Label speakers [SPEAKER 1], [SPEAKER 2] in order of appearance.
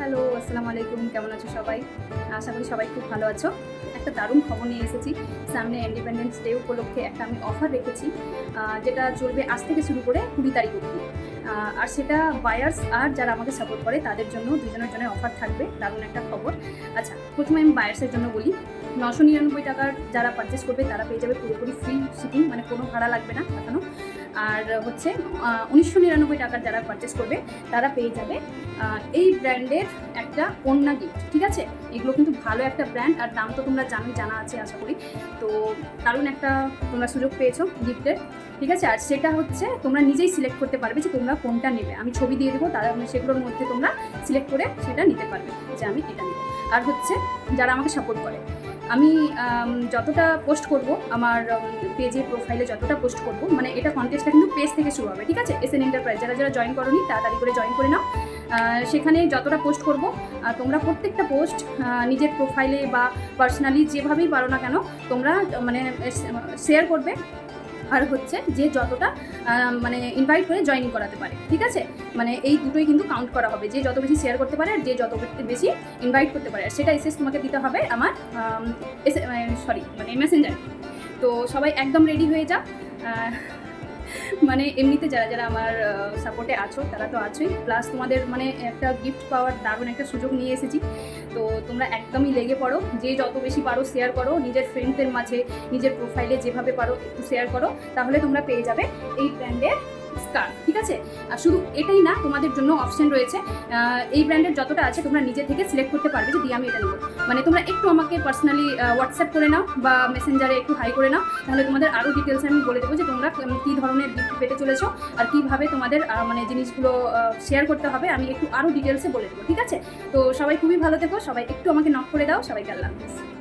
[SPEAKER 1] Hello, আসসালামু আলাইকুম। কেমন আছো সবাই? আশা করি সবাই খুব ভালো আছো। একটা দারুণ খবর নিয়ে এসেছি। সামনে ইন্ডিপেন্ডেন্স ডে উপলক্ষে একটা আমি অফার রেখেছি, যেটা চলবে আজ থেকে শুরু করে ২০ তারিখ অবধি। আর সেটা বায়ার্স আর যারা আমাকে সাপোর্ট করে তাদের জন্য দুজনের জন্য অফার থাকবে। দারুণ একটা খবর। আচ্ছা, প্রথমে আমি বায়ার্সের জন্য বলি। ৯৯৯ টাকার যারা পারচেস করবে তারা পেয়ে যাবে পুরোপুরি ফ্রি শিপিং, মানে কোনো ভাড়া লাগবে না পাঠানো। আর হচ্ছে ১৯৯৯ টাকার যারা পারচেস করবে তারা পেয়ে যাবে এই ব্র্যান্ডের একটা ওড়না গিফট। ঠিক আছে, এগুলো কিন্তু ভালো একটা ব্র্যান্ড, আর দাম তো তোমরা জানা আছে আশা করি। তো দারুণ একটা তোমরা সুযোগ পেয়েছো গিফটের। ঠিক আছে, আর সেটা হচ্ছে তোমরা নিজেই সিলেক্ট করতে পারবে যে তোমরা কোনটা নেবে। আমি ছবি দিয়ে দেবো, তারা সেগুলোর মধ্যে তোমরা সিলেক্ট করে সেটা নিতে পারবে যে আমি এটা নেব। আর হচ্ছে যারা আমাকে সাপোর্ট করে, আমি যতটা পোস্ট করব আমার পেজে প্রোফাইলে যতটা পোস্ট করব, মানে এটা কন্টেস্টটা কিন্তু পেজ থেকে শুরু হবে। ঠিক আছে, এসএন এন্টারপ্রাইজ যারা যারা জয়েন করোনি তাড়াতাড়ি করে জয়েন করে নাও। সেখানে যতটা পোস্ট করব তোমরা প্রত্যেকটা পোস্ট নিজের প্রোফাইলে বা পার্সোনালি যেভাবেই পারো না কেন তোমরা মানে শেয়ার করবে। আর হচ্ছে যে যতটা মানে ইনভাইট করে জয়েনিং করাতে পারে। ঠিক আছে, মানে এই দুটোই কিন্তু কাউন্ট করা হবে, যে যত বেশি শেয়ার করতে পারে আর যে যত বেশি ইনভাইট করতে পারে। আর সেটা এসএস তোমাকে দিতে হবে আমার মানে মেসেঞ্জার। তো সবাই একদম রেডি হয়ে যাও। মানে এমনিতে যারা যারা আমার সাপোর্টে আছো তারা তো আছোই, প্লাস তোমাদের মানে একটা গিফট পাওয়ার দারুণ একটা সুযোগ নিয়ে এসেছি। তো তোমরা একদমই লেগে পড়ো, যে যত বেশি পারো শেয়ার করো, নিজের ফ্রেন্ডদের মাঝে নিজের প্রোফাইলে যেভাবে পারো একটু শেয়ার করো, তাহলে তোমরা পেয়ে যাবে এই ব্র্যান্ডের স্কার্ফ। ঠিক আছে, আর শুধু এটাই না, তোমাদের জন্য অপশন রয়েছে। এই ব্র্যান্ডের যতটা আছে তোমরা নিজে থেকে সিলেক্ট করতে পারবে যে আমি এটা নেবো। মানে তোমরা একটু আমাকে পার্সোনালি হোয়াটসঅ্যাপ করে নাও বা মেসেঞ্জারে একটু হাই করে নাও, তাহলে তোমাদের আরও ডিটেলস আমি বলে দেবো যে তোমরা কী ধরনের গিফট পেতে চলেছো আর কীভাবে তোমাদের মানে জিনিসগুলো শেয়ার করতে হবে। আমি একটু আরও ডিটেলসে বলে দেবো। ঠিক আছে, তো সবাই খুবই ভালো থেকো, সবাই একটু আমাকে নক করে দাও। সবাইকে আল্লাহ হাফেজ।